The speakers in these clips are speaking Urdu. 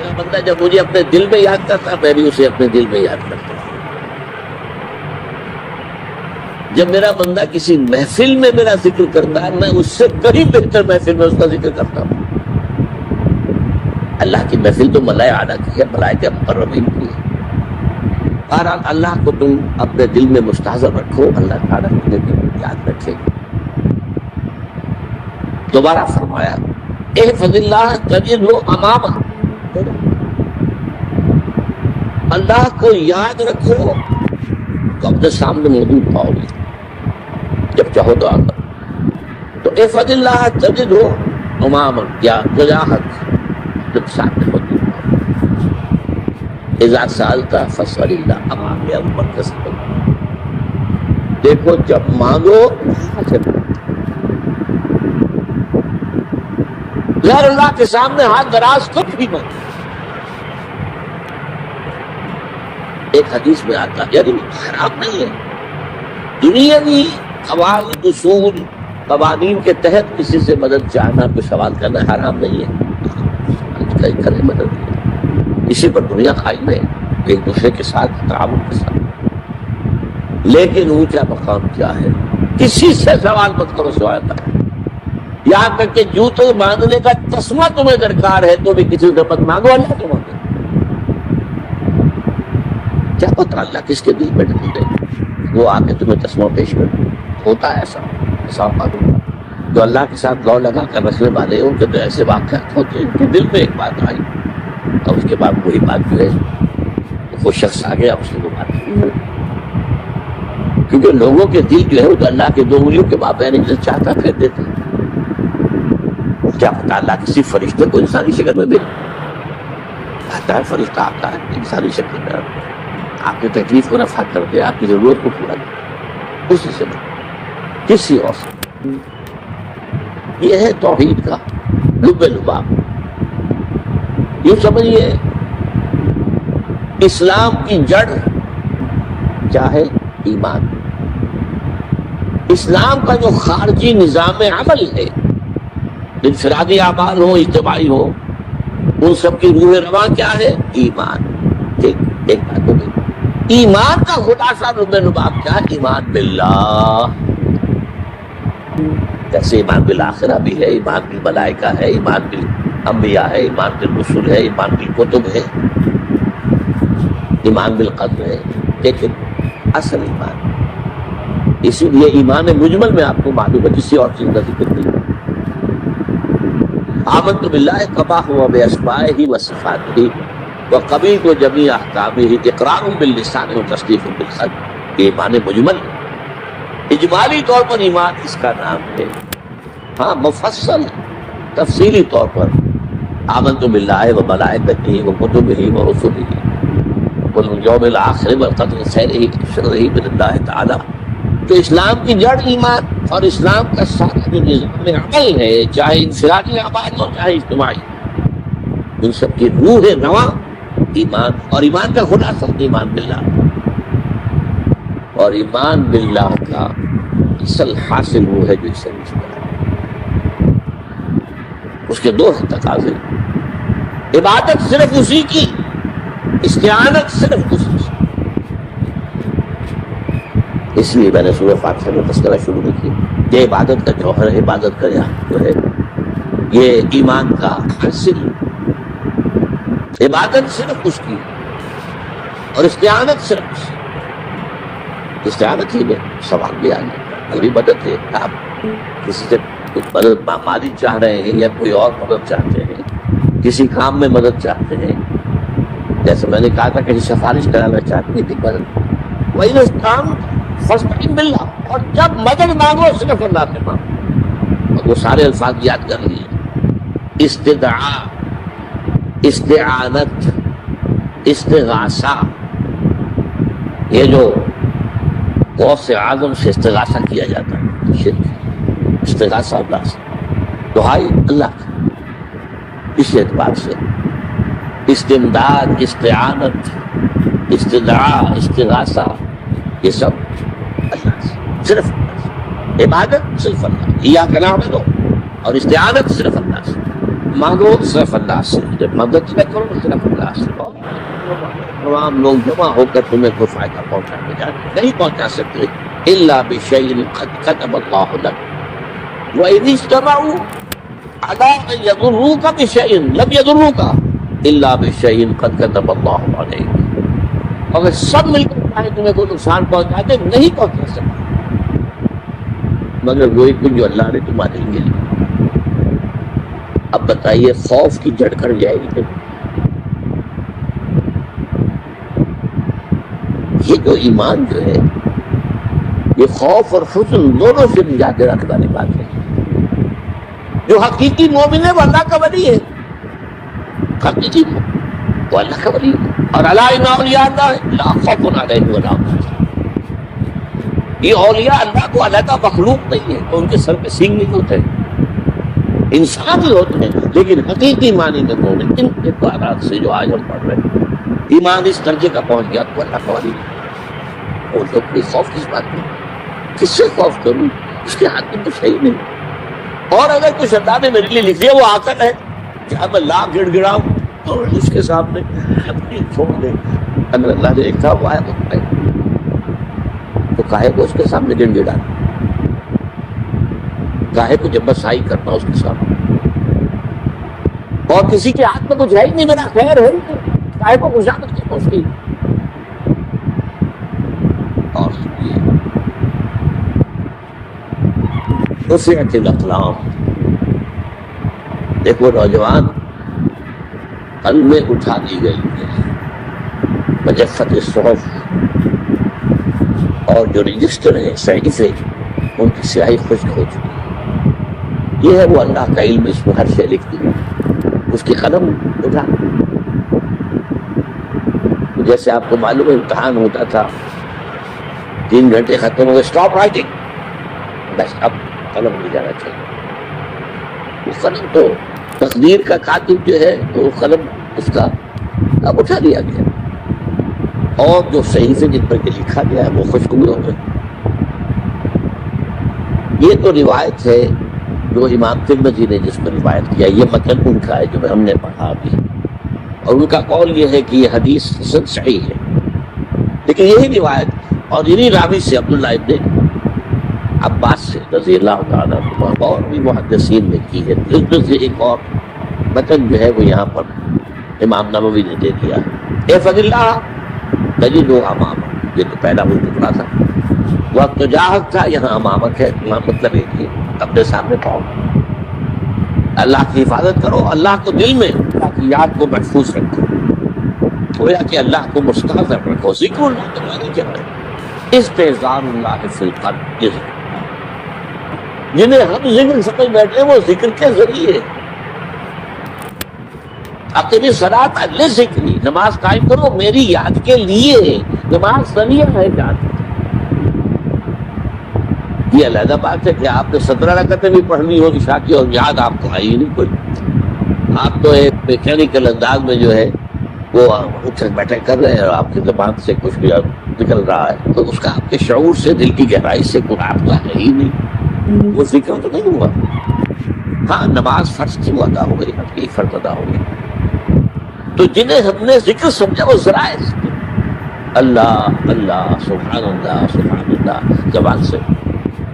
میرا بندہ جب مجھے اپنے دل میں یاد کرتا میں بھی اسے اپنے دل میں یاد کرتا ہوں. جب میرا بندہ کسی محفل میں میرا ذکر کرتا ہے میں اس سے کہیں بہتر محفل میں اس کا ذکر کرتا ہوں. اللہ کی محفل تو ملائے اعلیٰ کی ہے, ملائکہ مقربین کی ہے. بہرحال اللہ کو تم اپنے دل میں مستحضر رکھو, اللہ تعالیٰ تمہیں بھی یاد رکھے. دوبارہ فرمایا احفظ اللہ تجدہ امامہ, اللہ کو یاد رکھو تو اپنے سامنے موجود پاؤ گے جب چاہو تو آگا. تو احفظ اللہ تجدہ امامہ یا وجاہت جب سامنے موجود پاؤ. اذا سألت فاسأل اللہ امام یا اوپر کا سبب. دیکھو جب مانگو غیر اللہ کے سامنے ہاتھ دراز کبھی بھی مت. ایک حدیث میں آتا یعنی حرام نہیں ہے, دنیاوی قواعد اصول قوانین کے تحت کسی سے مدد چاہنا, کوئی سوال کرنا حرام نہیں ہے. کرے مدد اسی پر دنیا قائم ہے, ایک دوسرے کے ساتھ تعاون کے ساتھ. لیکن اونچا مقام کیا ہے, کسی سے سوال مت کرو سوائے اللہ. یہاں تک کہ جوتے باندھنے کا تسمہ تمہیں درکار ہے تو بھی کسی سے مت مانگو, اللہ تو مانگو. کیا پتہ اللہ کس کے دل میں ڈھونڈے وہ آ کے تمہیں تسمہ پیش کر. ہوتا ہے ایسا معلوم جو اللہ کے ساتھ لو لگا کر رکھنے والے ان کے تو ایسے واقعات ہوتے ہیں. ان کے دل میں ایک بات آئی اور اس کے بعد وہی بات جو ہے وہ شخص آ گیا, اس نے وہ بات کی. کیونکہ لوگوں کے دل جو ہے وہ تو اللہ کے دو انگلیوں کے مابین جو چاہتا پھیر دیتے ہیں. کیا پتا اللہ کسی فرشتے کو انسانی شکل میں بھی آتا ہے, فرشتہ آتا ہے انسانی شکل میں, آپ کی تکلیف کو رفع کر دے, آپ کی ضرورت کو پورا کر, اسی سے کسی اور سے. یہ ہے توحید کا لب لباب. یوں سمجھیے اسلام کی جڑ کیا ہے, ایمان. اسلام کا جو خارجی نظام عمل ہے, انفرادی اعمال ہو اجتماعی ہو, ان سب کی روح رواں کیا ہے, ایمان. ایک بات ہو گئی. ایمان کا خلاصہ لب لباب کیا ہے, ایمان باللہ. جیسے ایمان بالآخرہ بھی ہے, ایمان بالملائکہ ہے, ایمان بالانبیاء ہے, ایمان بالرسل ہے, ایمان بالکتب ہے, ایمان بالقدر ہے. لیکن اصل ایمان, اسی لیے ایمان مجمل میں آپ کو معلوم ہے, کسی اور چیز کا ذکر نہیں. آمنت باللہ کما ہوا باسمائہ وصفاتہ وقبلت جمیع احکامہ اقرار باللسان وتصدیق بالقلب. یہ ایمان مجمل, اجمالی طور پر ایمان اس کا نام ہے. ہاں مفصل تفصیلی طور پر آمنت باللہ وملائکتہ وکتبہ ورسلہ والیوم الآخر والقدر خیرہ وشرہ من اللہ تعالی. تو اسلام کی جڑ ایمان, اور اسلام کا سارا جو نظام عمل ہے, چاہے انفرادی اعمال ہو چاہے اجتماعی, ان سب کی روح رواں ایمان. اور ایمان کا خلاصہ ایمان باللہ. اور ایمان باللہ کا اصل حاصل وہ ہے جو اسے مجھے اس کے دو تقاضے, عبادت صرف اسی کی, استعانت صرف اسی کی. اس لیے میں نے سورہ فاتحہ میں تذکرہ شروع میں کیا. یہ عبادت کا جوہر ہے, عبادت کا جو ہے یہ ایمان کا حاصل. عبادت صرف اس کی اور استعانت صرف اس کی. استعانت ہی میں سوال بھی آ گیا, ابھی مدد ہے. آپ کسی سے کچھ مدد مالی چاہ رہے ہیں یا کوئی اور مدد چاہتے ہیں, کسی کام میں مدد چاہتے ہیں, جیسے میں نے کہا تھا کہیں سفارش کرانا چاہتے ہیں مدد, وہی کام فاستعن باللہ. اور جب مدد مانگو صرف اللہ سے مانگو. اور وہ سارے الفاظ یاد کر لیے, استدعاء, استعانت, استغاثہ. یہ جو غوث اعظم سے استغاثہ کیا جاتا ہے, شرک. استغاثہ اللہ سے, دعائی اللہ کا. اس اعتبار سے استمداد, استعانت, استدعاء, استغاثہ, یہ سب اللہ سے, صرف اللہ سے. عبادت صرف اللہ, ایاک نعبد, اور استعانت صرف اللہ سے. مانگو صرف اللہ سے، جب مدد نہ کرو صرف اللہ سے، تمام لوگ جمع ہو کر تمہیں کوئی فائدہ پہنچانے جاتے نہیں پہنچا سکتے الا بشیء قد كتب اللہ لك وَإِذِ اجْتَمَعُوا عَلَىٰ أَن يَضُرُّوكَ بِشَيْءٍ لَمْ يَضُرُّوكَ إِلَّا بِشَيْءٍ قَدْ كَتَبَ اللَّهُ عَلَيْكَ، اگر سب مل کر چاہے تمہیں کوئی نقصان پہنچاتے نہیں پہنچا سکتے مگر وہی کچھ جو اللہ نے تمہارے لیے لکھا۔ اب بتائیے خوف کی جڑ کر جائے گی یہ جو ایمان جو ہے یہ خوف اور حزن دونوں سے نجات رکھنے والی بات ہے۔ جو حقیقی مومن ہے وہ اللہ کا ولی ہے، حقیقی وہ اللہ کا ولی ہے، اور الا ان اولیاء اللہ لا خوف علیہم ولا هم يحزنون۔ یہ اولیاء اللہ کو علیحدہ مخلوق نہیں ہے، ان کے سر پہ سینگ نہیں ہوتے، انسان ہی ہوتے ہیں، لیکن حقیقی معنی میں مومن ان کے بارات سے جو آج ہم پڑھ رہے ہیں ایمان اس درجے کا پہنچ گیا تو اللہ کا ولی ہے۔ اور لوگ کوئی خوف کس بات میں، کس سے خوف کروں، اس کے ہاتھ میں کچھ ہے ہی نہیں، اور اگر کچھ اللہ نے میرے لیے لکھ دیا وہ عاقل ہے، کیا میں لاکھ گڑ گڑاؤں اور اس کے سامنے اپنی چھوڑ دے، اگر اللہ نے لکھا وہ ہے تو کاہے کو اس کے سامنے گڑ گڑانا، کاہے کو جب بسائی کرنا اس کے سامنے، اور کسی کے ہاتھ میں کچھ ہے ہی نہیں، میرا خیر ہے ہی نہیں، کاہے کو خوشامد کی کوشش کی۔ اور رفعت الاقلام، دیکھو نوجوان قلمیں اٹھا دی گئی ہے، وجفت الصحف، اور جو رجسٹر ہیں صحیفے ان کی سیاہی خشک ہو چکی ہے۔ یہ ہے وہ اللہ کا علم، اس میں ہر شے لکھ دی، اس کی قلم اٹھا، جیسے آپ کو معلوم ہے امتحان ہوتا تھا 3 گھنٹے ختم ہو گئے، اسٹاپ رائٹنگ، بس اب قلم لے جانا چاہیے۔ وہ قلم تو تقدیر کا کاتب جو ہے وہ قلم اس کا اب اٹھا دیا گیا، اور جو صحیفے جن پر لکھا گیا ہے وہ خشک ہوئے ہو گئے۔ یہ تو روایت ہے جو امام ترمذی نے جس میں روایت کیا، یہ متن ان کا ہے جو ہم نے پڑھا ابھی، اور ان کا قول یہ ہے کہ یہ حدیث حسن صحیح ہے، لیکن یہی روایت اور انہی راوی سے عبداللہ ابن عباس سے رضی اللہ تعالیٰ عنہ، اور بھی محدثین نے کی ہے۔ اس میں سے ایک اور متن جو ہے وہ یہاں پر امام نووی نے دے دیا ہے، احفظ اللہ تجدہ امامک، یہ تو پہلا وہ ٹکڑا تھا، وقت تو جاہک تھا، یہاں امامک ہے، مطلب ایک ہی اپنے سامنے پاؤ، اللہ کی حفاظت کرو، اللہ کو دل میں، اللہ کی یاد کو محفوظ رکھو، گویا کہ اللہ کو مستحضر رکھو، ذکر اللہ تمہاری جگہ، استحضار اللہ فی القلب، یہ ذکر جنہیں ہم ذکر سمجھ بیٹھے وہ ذکر کے ذریعے اپنی صلاۃ اللہ ذکری، نماز قائم کرو میری یاد کے لیے، نماز ذریعہ ہے یاد۔ یہ علیحدہ بات ہے کہ آپ نے 17 رکعتیں بھی پڑھنی ہو عشاء کی اور یاد آپ کو آئی نہیں کوئی، آپ تو ایک میکینیکل انداز میں جو ہے وہ اٹھک بیٹھک کر رہے ہیں اور آپ کی زبان سے کچھ بھی نکل رہا ہے، تو اس کا آپ کے شعور سے، دل کی گہرائی سے کوئی رابطہ ہے ہی نہیں، وہ ذکر تو نہیں ہوا۔ ہاں نماز فرض کی وہ ادا ہو گئی، حقیقی فرض ادا ہو گئی، تو جنہیں ہم نے ذکر سمجھا وہ ذرائع اللہ اللہ سبحان اللہ زبان سے،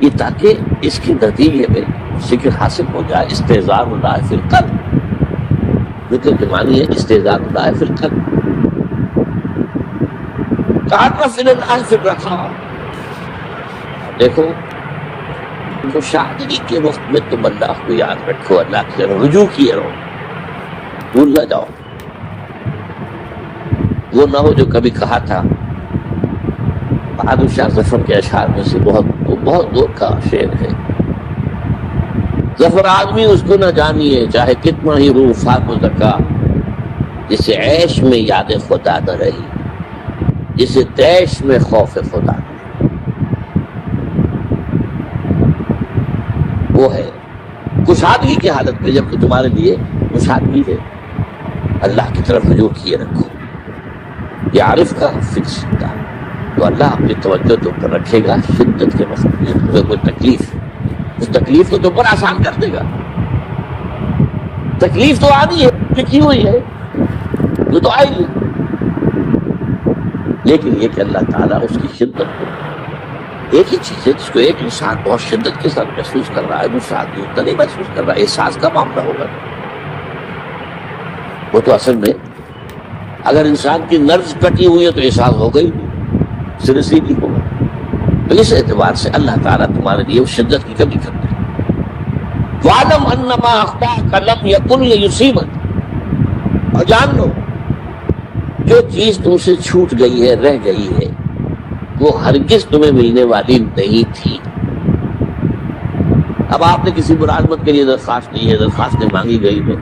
یہ تاکہ اس کے نتیجے میں ذکر حاصل ہو جائے۔ استحضار اللہ فی القلب، ذکر کے معنی ہے استحضار اللہ فی القلب، تعرف الی اللہ فی الرخاء۔ دیکھو مشاہدگی کے وقت میں تم اللہ کو یاد رکھو، اللہ کی رجوع کیے رہو، بھول نہ جاؤ۔ وہ نہ ہو جو کبھی کہا تھا، بہادر شاہ ظفر کے اشعار میں سے بہت دور کا شعر ہے، ظفر آدمی اس کو نہ جانیے چاہے کتنا ہی روح فاق و زکا، جسے عیش میں یاد خدا نہ رہی، جسے تیش میں خوف خدا نہ رہی۔ وہ ہے کشادگی کی حالت میں، جب کہ تمہارے لیے کشادگی ہے، اللہ کی طرف رجوع کیے رکھو۔ یہ عارف کا فکس تھا، تو اللہ اپنی توجہ تم پر رکھے گا شدت کے وقت میں، تمہیں کوئی تکلیف، اس تکلیف کو تم پر آسان کر دے گا۔ تکلیف تو آنی ہے، لکھی ہوئی ہے، وہ تو آئے گی، لیکن یہ کہ اللہ تعالیٰ اس کی شدت کو، ایک ہی چیز ہے جس کو ایک انسان بہت شدت کے ساتھ محسوس کر رہا ہے، دوسرا آدمی اتنا نہیں محسوس کر رہا ہے، احساس کا معاملہ ہوگا۔ وہ تو اصل میں اگر انسان کی نرز کٹی ہوئی ہے تو احساس ہوگا ہی نہیں، سیریسلی نہیں ہوگا۔ تو اس اعتبار سے اللہ تعالیٰ تمہارے لیے اس شدت کی کمی کرتے ہیں۔ وَاعْلَمْ أَنَّ مَا أَخْطَأَكَ لَمْ يَكُنْ لِيُصِيبَكَ، اور جان لو جو چیز تم سے چھوٹ گئی ہے، رہ گئی ہے، وہ ہرگز تمہیں ملنے والی نہیں تھی۔ اب آپ نے کسی ملازمت کے لیے درخواست دی ہے، درخواستیں مانگی گئی ہے،